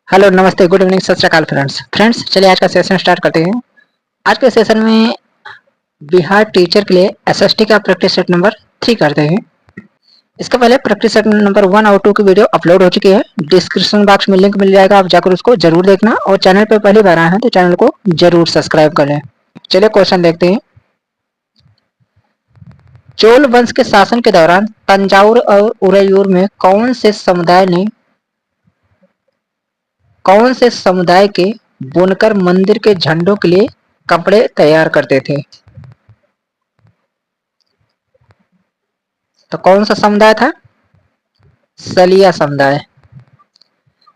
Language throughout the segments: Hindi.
हेलो, नमस्ते, गुड इवनिंग, सत श्री अकाल फ्रेंड्स। चलिए आज का सेशन स्टार्ट करते हैं। आज के सेशन में बिहार टीचर के लिए एसएसटी का प्रैक्टिस सेट नंबर 3 करते हैं। इसके पहले प्रैक्टिस सेट नंबर 1 और 2 की वीडियो अपलोड हो चुकी है। डिस्क्रिप्शन बॉक्स में लिंक मिल जाएगा, आप जाकर उसको जरूर देखना और चैनल पर पहली बार आए हैं तो चैनल को जरूर सब्सक्राइब कर लें। चलिए क्वेश्चन देखते हैं। चोल वंश के शासन के दौरान तंजावुर और उरैयूर में कौन से समुदाय के बुनकर मंदिर के झंडों के लिए कपड़े तैयार करते थे? तो कौन सा समुदाय था? सलिया समुदाय।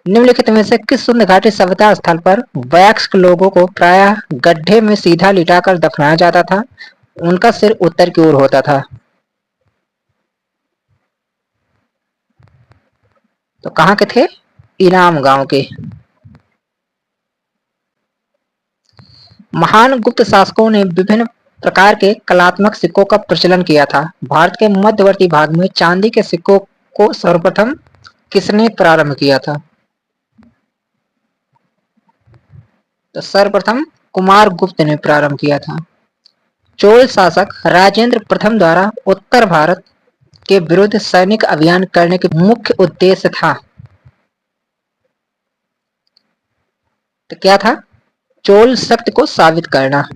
निम्नलिखित में से किस सुंद घाटी सभ्यता स्थल पर वयस्क लोगों को प्रायः गड्ढे में सीधा लिटाकर दफनाया जाता था? उनका सिर उत्तर की ओर होता था। तो कहाँ के थे? इनाम गांव के। महान गुप्त शासकों ने विभिन्न प्रकार के कलात्मक सिक्कों का प्रचलन किया था। भारत के मध्यवर्ती भाग में चांदी के सिक्कों को सर्वप्रथम किसने प्रारंभ किया था? तो सर्वप्रथम कुमार गुप्त ने प्रारंभ किया था। चोल शासक राजेंद्र प्रथम द्वारा उत्तर भारत के विरुद्ध सैनिक अभियान करने के मुख्य उद्देश्य था। तो क्या था? चोल शक्ति को साबित करना।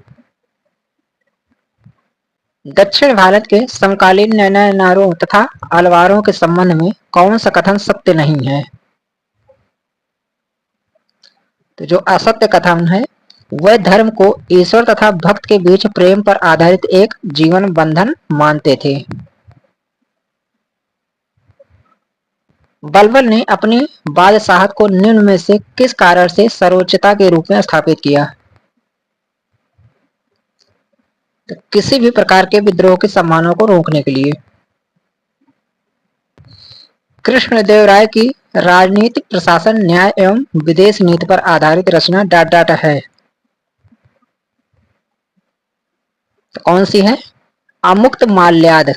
दक्षिण भारत के समकालीन नैनारों तथा अलवारों के संबंध में कौन सा कथन सत्य नहीं है? तो जो असत्य कथन है वह धर्म को ईश्वर तथा भक्त के बीच प्रेम पर आधारित एक जीवन बंधन मानते थे। बलबन ने अपनी बादशाहत को निम्न में से किस कारण से सर्वोच्चता के रूप में स्थापित किया? तो किसी भी प्रकार के विद्रोह के सम्मानों को रोकने के लिए। कृष्णदेवराय की राजनीतिक प्रशासन न्याय एवं विदेश नीति पर आधारित रचना डाट डाट है। तो कौन सी है? अमुक्त माल्याद।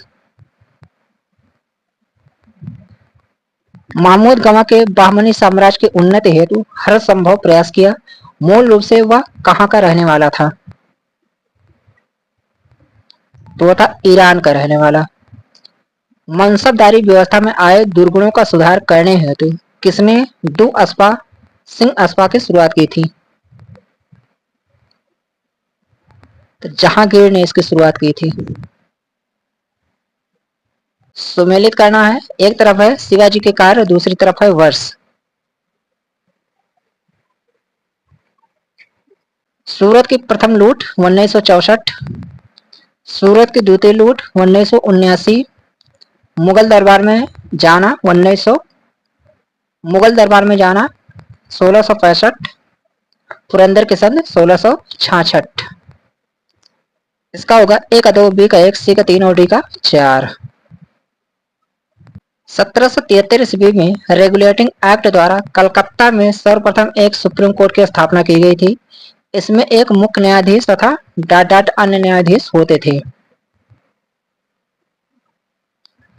महमूद गमा के बाहमनी साम्राज्य की उन्नति हेतु हर संभव प्रयास किया। मूल रूप से वह कहाँ का रहने वाला था? तो वह था ईरान का रहने वाला। मनसबदारी व्यवस्था में आए दुर्गुणों का सुधार करने हेतु किसने सिंह अस्पा की शुरुआत की थी? तो जहांगीर ने इसकी शुरुआत की थी। सुमेलित करना है। एक तरफ है शिवाजी के कार्य, दूसरी तरफ है वर्ष। सूरत की प्रथम लूट 1964, सूरत की द्वितीय लूट 1979, मुगल दरबार में जाना 1665, पुरंदर के संग 1666। इसका होगा ए का 2, बी का 1, सी का 3 और डी का 4। 1773 ईस्वी में रेगुलेटिंग एक्ट द्वारा कलकत्ता में सर्वप्रथम एक सुप्रीम कोर्ट की स्थापना की गई थी। इसमें एक मुख्य न्यायाधीश तथा डाट अन्य न्यायाधीश होते थे।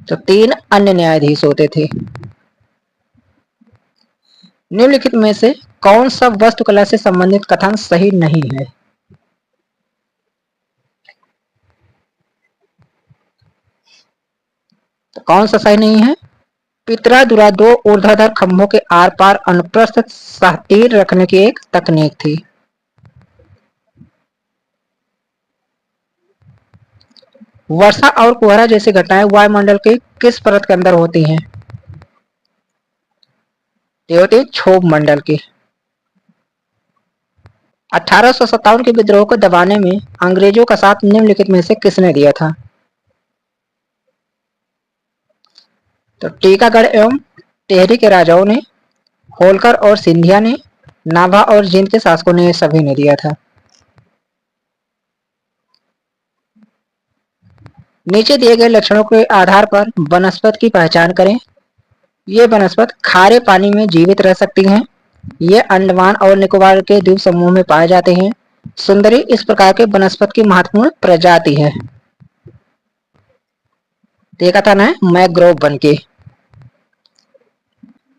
तो 3 अन्य न्यायाधीश होते थे। निम्नलिखित में से कौन सा वास्तुकला से संबंधित कथन सही नहीं है? तो कौन सा सही नहीं है? पितरादुरा 2 ऊर्ध्वाधर खंभों के आर पार अनुप्रस्थ तीर रखने की एक तकनीक थी। वर्षा और कोहरा जैसी घटनाएं वायुमंडल के किस परत के अंदर होती हैं? ये होती है क्षोभ मंडल की। 1857 के विद्रोह को दबाने में अंग्रेजों का साथ निम्नलिखित में से किसने दिया था? तो टीकागढ़ एवं टेहरी के राजाओं ने, होलकर और सिंधिया ने, नाभा और जींद के शासकों ने, सभी ने दिया था। नीचे दिए गए लक्षणों के आधार पर वनस्पति की पहचान करें। ये वनस्पति खारे पानी में जीवित रह सकती हैं। ये अंडमान और निकोबार के द्वीप समूह में पाए जाते हैं। सुंदरी इस प्रकार के वनस्पति की महत्वपूर्ण प्रजाति है। देखा था ना मैंग्रोव वन के।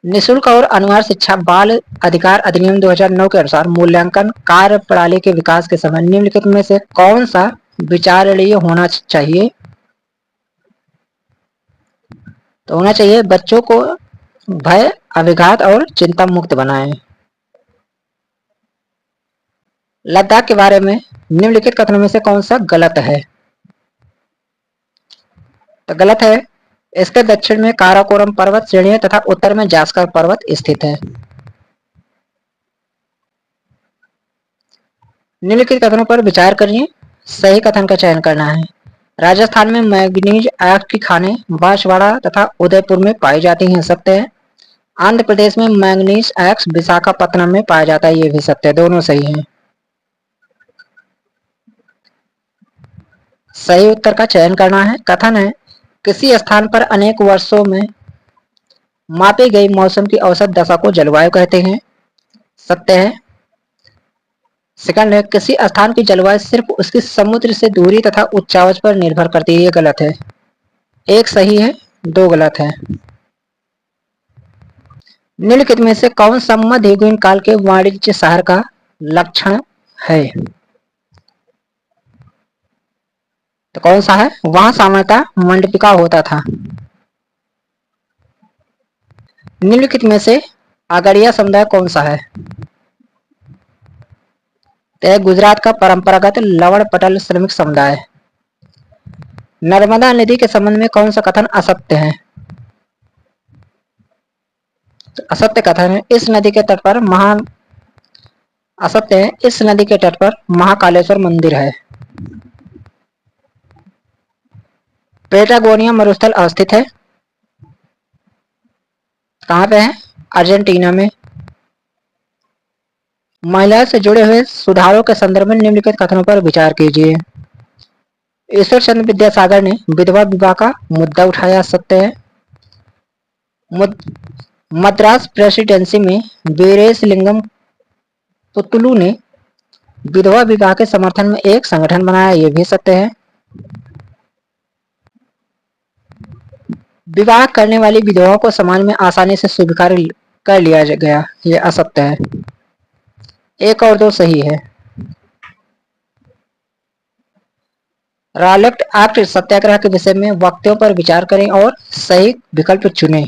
निःशुल्क और अनिवार्य शिक्षा बाल अधिकार अधिनियम 2009 के अनुसार मूल्यांकन कार्य प्रणाली के विकास के समय निम्नलिखित में से कौन सा विचारणीय होना चाहिए? तो होना चाहिए बच्चों को भय, अभिघात और चिंता मुक्त बनाएं। लद्दाख के बारे में निम्नलिखित कथनों में से कौन सा गलत है? तो गलत है। इसके दक्षिण में काराकोरम पर्वत श्रेणी है तथा उत्तर में जास्कर पर्वत स्थित है। निम्नलिखित कथनों पर विचार करिए, सही कथन का चयन करना है। राजस्थान में मैंगनीज आयस्क की खानें बांसवाड़ा तथा उदयपुर में पाई जाती हैं, सत्य है। आंध्र प्रदेश में मैंगनीज आयस्क विशाखापत्तनम में पाया जाता है, ये भी सत्य है, दोनों सही हैं। सही उत्तर का चयन करना है। कथन है, किसी स्थान पर अनेक वर्षों में मापी गई मौसम की औसत दशा को जलवायु कहते हैं, सत्य है। सेकंड है, किसी स्थान की जलवायु सिर्फ उसकी समुद्र से दूरी तथा उच्चावच पर निर्भर करती है, ये गलत है। एक सही है, दो गलत है। निम्नलिखित में से कौन सा मध्ययुगीन काल के वाणिज्य शहर का लक्षण है? तो कौन सा है? वहां सामान्यतः मंडपिका होता था। निम्नलिखित में से आगरिया समुदाय कौन सा है? तो गुजरात का परंपरागत लवण पटल श्रमिक समुदाय। नर्मदा नदी के संबंध में कौन सा कथन असत्य है? तो असत्य कथन है, इस नदी के तट पर असत्य है, इस नदी के तट पर महाकालेश्वर मंदिर है। पेटागोनिया मरुस्थल अवस्थित है, कहाँ पे है? अर्जेंटीना में। महिला से जुड़े हुए सुधारों के संदर्भ में निम्नलिखित कथनों पर विचार कीजिए। ईश्वर चंद्र विद्यासागर ने विधवा विवाह का मुद्दा उठाया, सत्य है। मद्रास प्रेसिडेंसी में वीरेशलिंगम पुत्तुलु ने विधवा विवाह के समर्थन में एक संगठन बनाया, यह भी सत्य है। विवाह करने वाली विधवाओं को समाज में आसानी से स्वीकार कर लिया गया, यह असत्य है। एक और दो सही है। रॉलेट एक्ट सत्याग्रह के विषय में वक्तव्यों पर विचार करें और सही विकल्प चुनें।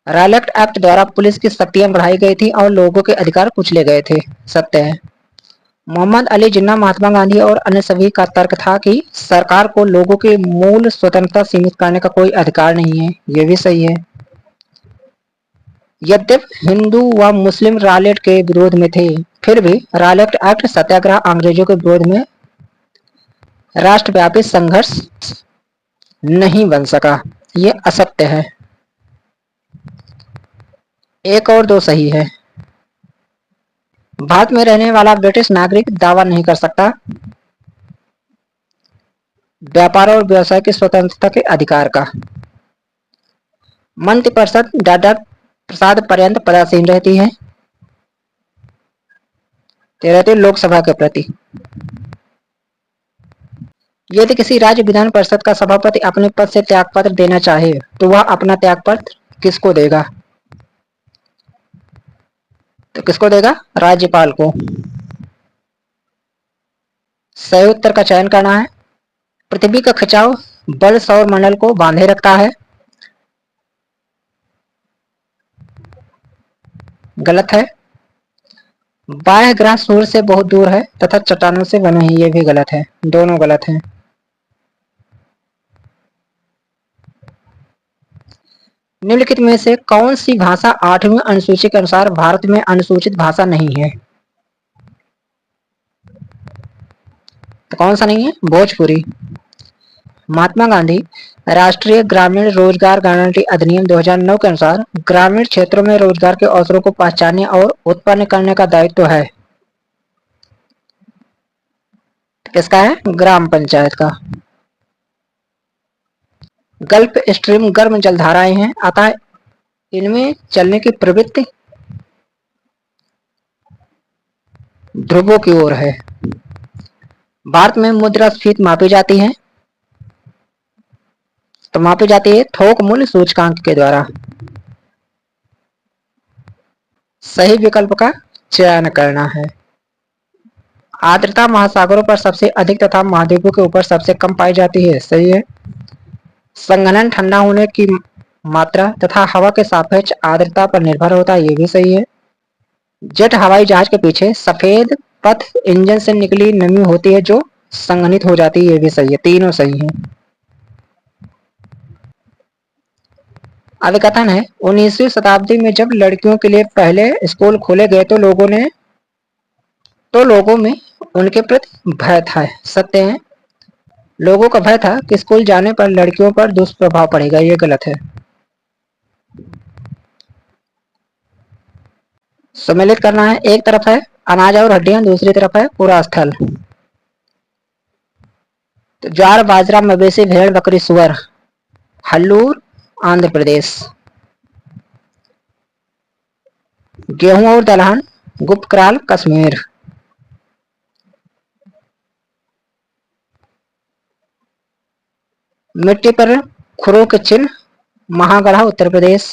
रॉलेट एक्ट द्वारा पुलिस की शक्तियां बढ़ाई गई थी और लोगों के अधिकार कुचले गए थे, सत्य है। मोहम्मद अली जिन्ना, महात्मा गांधी और अन्य सभी का तर्क था कि सरकार को लोगों की मूल स्वतंत्रता सीमित करने का कोई अधिकार नहीं है, यह भी सही है। यद्यपि हिंदू व मुस्लिम रॉलेट के विरोध में थे, फिर भी रॉलेट एक्ट सत्याग्रह अंग्रेजों के विरोध में राष्ट्रव्यापी संघर्ष नहीं बन सका, यह असत्य है। एक और दो सही है। भारत में रहने वाला ब्रिटिश नागरिक दावा नहीं कर सकता व्यापार और व्यवसाय की स्वतंत्रता के अधिकार का। मंत्रिपरिषद दादा प्रसाद पर्यंत पदासीन रहती है, रहती लोकसभा के प्रति। यदि किसी राज्य विधान परिषद का सभापति अपने पद से त्यागपत्र देना चाहे तो वह अपना त्यागपत्र किसको देगा? तो किसको देगा? राज्यपाल को। सही उत्तर का चयन करना है। पृथ्वी का खिंचाव बल सौर मंडल को बांधे रखता है, गलत है। बाह्य ग्रह सूर्य से बहुत दूर है तथा चट्टानों से बने हैं, ये भी गलत है, दोनों गलत हैं। निम्नलिखित में से कौन सी भाषा 8वीं अनुसूची के अनुसार भारत में अनुसूचित भाषा नहीं है? तो कौन सा नहीं है? भोजपुरी। महात्मा गांधी राष्ट्रीय ग्रामीण रोजगार गारंटी अधिनियम 2009 के अनुसार ग्रामीण क्षेत्रों में रोजगार के अवसरों को पहचानने और उत्पन्न करने का दायित्व है, किसका है? ग्राम पंचायत का। गल्फ स्ट्रीम गर्म जलधाराएं हैं, अतः इनमें चलने की प्रवृत्ति ध्रुवों की ओर है। भारत में मुद्रास्फीति मापी जाती है, तो मापी जाती है थोक मूल्य सूचकांक के द्वारा। सही विकल्प का चयन करना है। आर्द्रता महासागरों पर सबसे अधिक तथा महाद्वीपों के ऊपर सबसे कम पाई जाती है। सही है। संघनन ठंडा होने की मात्रा तथा हवा के सापेक्ष आर्द्रता पर निर्भर होता है। ये भी सही है। जेट हवाई जहाज के पीछे सफेद पथ इंजन से निकली नमी होती है जो संघनित हो जाती है। ये भी सही है। तीनों सही है। अभिकथन है 19वीं शताब्दी में जब लड़कियों के लिए पहले स्कूल खोले गए तो लोगों में उनके प्रति भय था। सत्य है। लोगों का भय था कि स्कूल जाने पर लड़कियों पर दुष्प्रभाव पड़ेगा। ये गलत है। सम्मिलित करना है। एक तरफ है अनाज और हड्डियां, दूसरी तरफ है पूरा स्थल। तो ज्वार बाजरा मवेशी भेड़ बकरी सुअर, हल्लूर आंध्र प्रदेश। गेहूं और दलहन गुप्तकाल कश्मीर। मिट्टी पर खुरों के चिन्ह महागढ़ा उत्तर प्रदेश।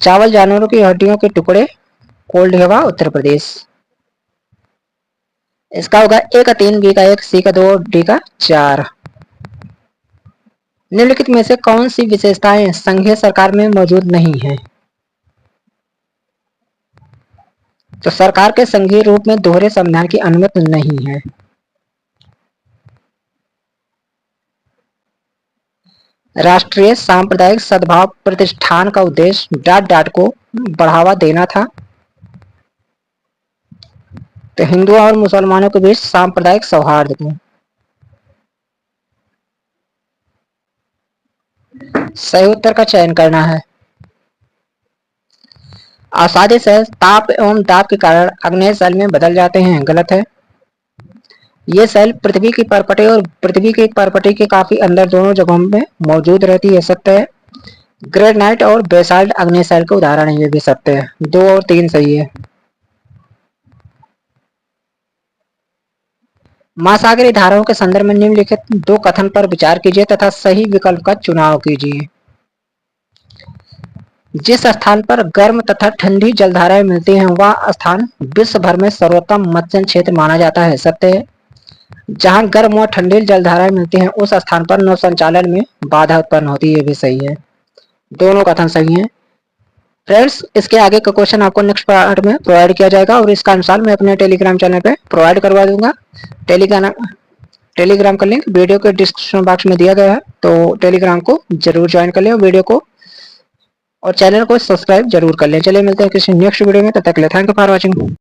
चावल जानवरों की हड्डियों के टुकड़े कोल्डवा उत्तर प्रदेश। इसका होगा ए का 3, बी का 1, सी का 2, डी का 4। निम्नलिखित में से कौन सी विशेषताएं संघीय सरकार में मौजूद नहीं है? तो सरकार के संघीय रूप में दोहरे संविधान की अनुमति नहीं है। राष्ट्रीय सांप्रदायिक सद्भाव प्रतिष्ठान का उद्देश्य डाट को बढ़ावा देना था। तो हिंदुओं और मुसलमानों के बीच सांप्रदायिक सौहार्द को। सही उत्तर का चयन करना है। आसादी से ताप एवं दाब के कारण अग्नेय सेल में बदल जाते हैं। गलत है। ये सेल पृथ्वी की परपटे और पृथ्वी की परपटे के काफी अंदर दोनों जगहों में मौजूद रहती है। सत्य है। ग्रेनाइट और बेसाल्ट अग्नेय सेल के उदाहरण है। ये भी सत्य है। 2 और 3 सही है। महासागरीय धाराओं के संदर्भ में निम्नलिखित 2 कथन पर विचार कीजिए तथा सही विकल्प का चुनाव कीजिए। जिस स्थान पर गर्म तथा ठंडी जलधाराएं मिलती हैं वह स्थान विश्व भर में सर्वोत्तम मत्स्य क्षेत्र माना जाता है। सत्य है। जहां गर्म और ठंडी जलधाराएं मिलती हैं उस स्थान पर नौ संचालन में बाधा उत्पन्न होती है। ये भी सही है। दोनों कथन सही हैं। फ्रेंड्स, इसके आगे का क्वेश्चन आपको नेक्स्ट पार्ट में प्रोवाइड किया जाएगा और इसका आंसर मैं अपने टेलीग्राम चैनल पे प्रोवाइड करवा दूंगा। टेलीग्राम का लिंक वीडियो के डिस्क्रिप्शन बॉक्स में दिया गया है, तो टेलीग्राम को जरूर ज्वाइन कर लें वीडियो को और चैनल को सब्सक्राइब जरूर कर लें। चलिए मिलते हैं किसी नेक्स्ट वीडियो में, तब तक के लिए थैंक यू फॉर वॉचिंग।